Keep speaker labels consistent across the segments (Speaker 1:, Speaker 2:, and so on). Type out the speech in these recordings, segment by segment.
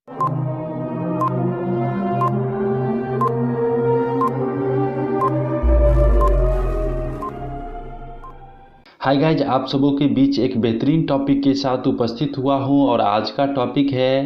Speaker 1: Hi guys, आप सबों के बीच एक बेहतरीन टॉपिक के साथ उपस्थित हुआ हूं और आज का टॉपिक है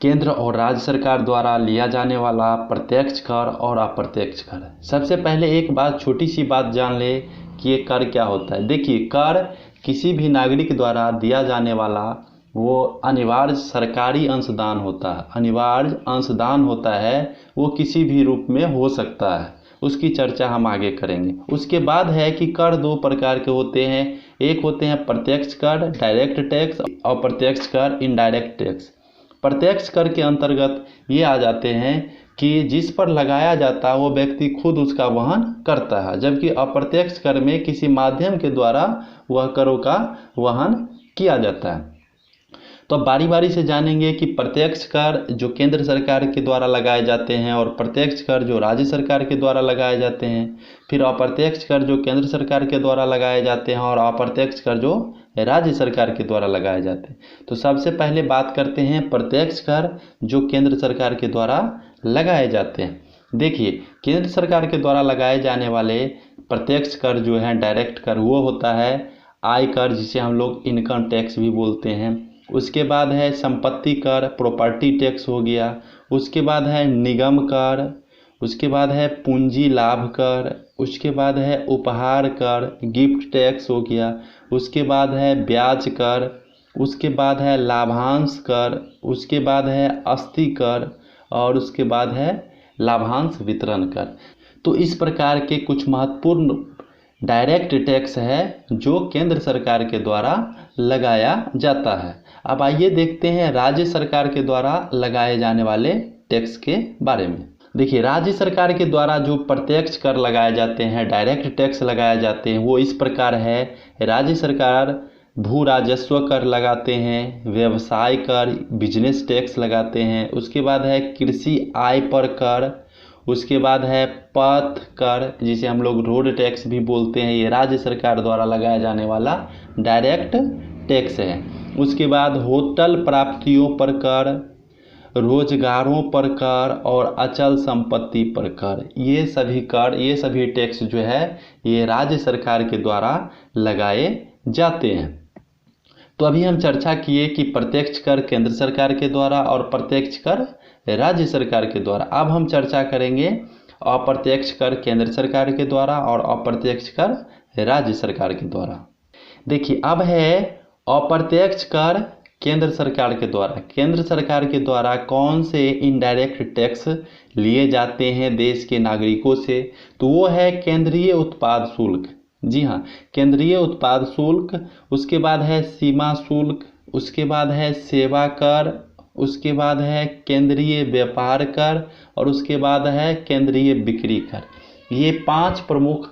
Speaker 1: केंद्र और राज्य सरकार द्वारा लिया जाने वाला प्रत्यक्ष कर और अप्रत्यक्ष कर। सबसे पहले एक बात, छोटी सी बात जान ले कि ये कर क्या होता है। देखिए, कर किसी भी नागरिक द्वारा दिया जाने वाला वो अनिवार्य सरकारी अंशदान होता है। अनिवार्य अंशदान होता है, वो किसी भी रूप में हो सकता है। उसकी चर्चा हम आगे करेंगे। उसके बाद है कि कर दो प्रकार के होते हैं। एक होते हैं प्रत्यक्ष कर डायरेक्ट टैक्स, अप्रत्यक्ष कर इनडायरेक्ट टैक्स। प्रत्यक्ष कर के अंतर्गत ये आ जाते हैं कि जिस पर लगाया जाता है वो व्यक्ति खुद उसका वहन करता है, जबकि अप्रत्यक्ष कर में किसी माध्यम के द्वारा वह करों का वहन किया जाता है। तो अब बारी बारी से जानेंगे कि प्रत्यक्ष कर जो केंद्र सरकार के द्वारा लगाए जाते हैं और प्रत्यक्ष कर जो राज्य सरकार के द्वारा लगाए जाते हैं, फिर अप्रत्यक्ष कर जो केंद्र सरकार के द्वारा लगाए जाते हैं और अप्रत्यक्ष कर जो राज्य सरकार के द्वारा लगाए जाते हैं। तो सबसे पहले बात करते हैं प्रत्यक्ष कर जो केंद्र सरकार के द्वारा लगाए जाते हैं। देखिए, केंद्र सरकार के द्वारा लगाए जाने वाले प्रत्यक्ष कर जो है डायरेक्ट कर, वो होता है आय कर, जिसे हम लोग इनकम टैक्स भी बोलते हैं। उसके बाद है संपत्ति कर, प्रॉपर्टी टैक्स हो गया। उसके बाद है निगम कर। उसके बाद है पूंजी लाभ कर। उसके बाद है उपहार कर, गिफ्ट टैक्स हो गया। उसके बाद है ब्याज कर। उसके बाद है लाभांश कर। उसके बाद है अस्थि कर और उसके बाद है लाभांश वितरण कर। तो इस प्रकार के कुछ महत्वपूर्ण डायरेक्ट टैक्स है जो केंद्र सरकार के द्वारा लगाया जाता है। अब आइए देखते हैं राज्य सरकार के द्वारा लगाए जाने वाले टैक्स के बारे में। देखिए, राज्य सरकार के द्वारा जो प्रत्यक्ष कर लगाए जाते हैं, डायरेक्ट टैक्स लगाए जाते हैं, वो इस प्रकार है। राज्य सरकार भू राजस्व कर लगाते हैं, व्यवसाय कर, बिजनेस टैक्स लगाते हैं। उसके बाद है कृषि आय पर कर। उसके बाद है पथ कर, जिसे हम लोग रोड टैक्स भी बोलते हैं। ये राज्य सरकार द्वारा लगाया जाने वाला डायरेक्ट टैक्स है। उसके बाद होटल प्राप्तियों पर कर, रोजगारों पर कर और अचल संपत्ति पर कर। ये सभी कर, ये सभी टैक्स जो है ये राज्य सरकार के द्वारा लगाए जाते हैं। तो अभी हम चर्चा किए कि प्रत्यक्ष कर केंद्र सरकार के द्वारा और प्रत्यक्ष कर राज्य सरकार के द्वारा। अब हम चर्चा करेंगे अप्रत्यक्ष कर केंद्र सरकार के द्वारा और अप्रत्यक्ष कर राज्य सरकार के द्वारा। देखिए, अब है अप्रत्यक्ष कर केंद्र सरकार के द्वारा। केंद्र सरकार के द्वारा कौन से इनडायरेक्ट टैक्स लिए जाते हैं देश के नागरिकों से, तो वो है केंद्रीय उत्पाद शुल्क। जी हाँ, केंद्रीय उत्पाद शुल्क। उसके बाद है सीमा शुल्क। उसके बाद है सेवा कर। उसके बाद है केंद्रीय व्यापार कर और उसके बाद है केंद्रीय बिक्री कर। ये 5 प्रमुख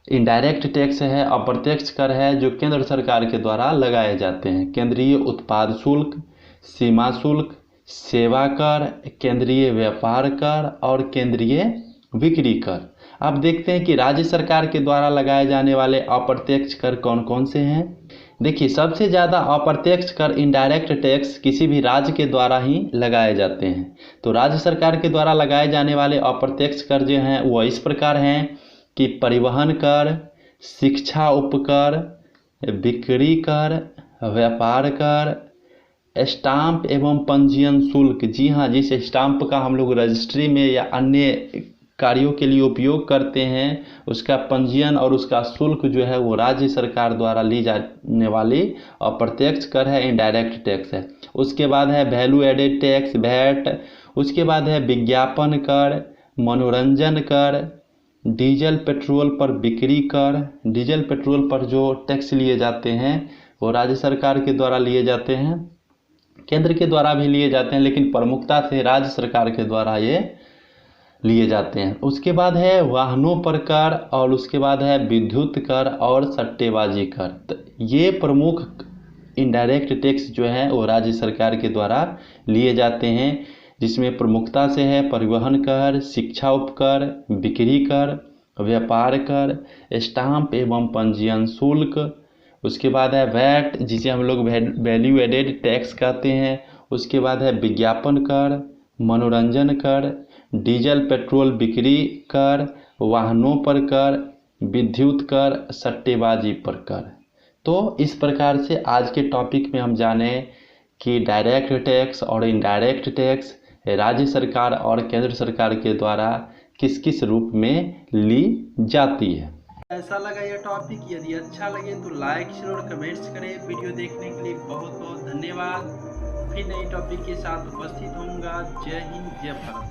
Speaker 1: इनडायरेक्ट टैक्स है, अप्रत्यक्ष कर है जो केंद्र सरकार के द्वारा लगाए जाते हैं। केंद्रीय उत्पाद शुल्क, सीमा शुल्क, सेवा कर, केंद्रीय व्यापार कर और केंद्रीय बिक्री कर। अब देखते हैं कि राज्य सरकार के द्वारा लगाए जाने वाले अप्रत्यक्ष कर कौन कौन से हैं। देखिए, सबसे ज़्यादा अप्रत्यक्ष कर इनडायरेक्ट टैक्स किसी भी राज्य के द्वारा ही लगाए जाते हैं। तो राज्य सरकार के द्वारा लगाए जाने वाले अप्रत्यक्ष कर जो हैं वो इस प्रकार हैं कि परिवहन कर, शिक्षा उपकर, बिक्री कर, व्यापार कर, स्टाम्प एवं पंजीयन शुल्क। जी हाँ, जिस स्टाम्प का हम लोग रजिस्ट्री में या अन्य कार्यों के लिए उपयोग करते हैं, उसका पंजीयन और उसका शुल्क जो है वो राज्य सरकार द्वारा ली जाने वाली अप्रत्यक्ष कर है, इनडायरेक्ट टैक्स है। उसके बाद है वैल्यू एडेड टैक्स, वैट। उसके बाद है विज्ञापन कर, मनोरंजन कर, डीजल पेट्रोल पर बिक्री कर। डीजल पेट्रोल पर जो टैक्स लिए जाते हैं वो राज्य सरकार के द्वारा लिए जाते हैं, केंद्र के द्वारा भी लिए जाते हैं, लेकिन प्रमुखता से राज्य सरकार के द्वारा ये लिए जाते हैं। उसके बाद है वाहनों पर कर और उसके बाद है विद्युत कर और सट्टेबाजी कर। तो ये प्रमुख इनडायरेक्ट टैक्स जो है वो राज्य सरकार के द्वारा लिए जाते हैं, जिसमें प्रमुखता से है परिवहन कर, शिक्षा उपकर, बिक्री कर, व्यापार कर, स्टाम्प एवं पंजीयन शुल्क। उसके बाद है वैट, जिसे हम लोग वैल्यू एडेड टैक्स कहते हैं, उसके बाद है विज्ञापन कर, मनोरंजन कर, डीजल पेट्रोल बिक्री कर, वाहनों पर कर, विद्युत कर, सट्टेबाजी पर कर। तो इस प्रकार से आज के टॉपिक में हम जाने कि डायरेक्ट टैक्स और इनडायरेक्ट टैक्स राज्य सरकार और केंद्र सरकार के द्वारा किस किस रूप में ली जाती है।
Speaker 2: ऐसा लगा यह टॉपिक, यदि अच्छा लगे तो लाइक शेयर और कमेंट्स करें। वीडियो देखने के लिए बहुत बहुत धन्यवाद। फिर नई टॉपिक के साथ उपस्थित होऊंगा। जय हिंद, जय भारत।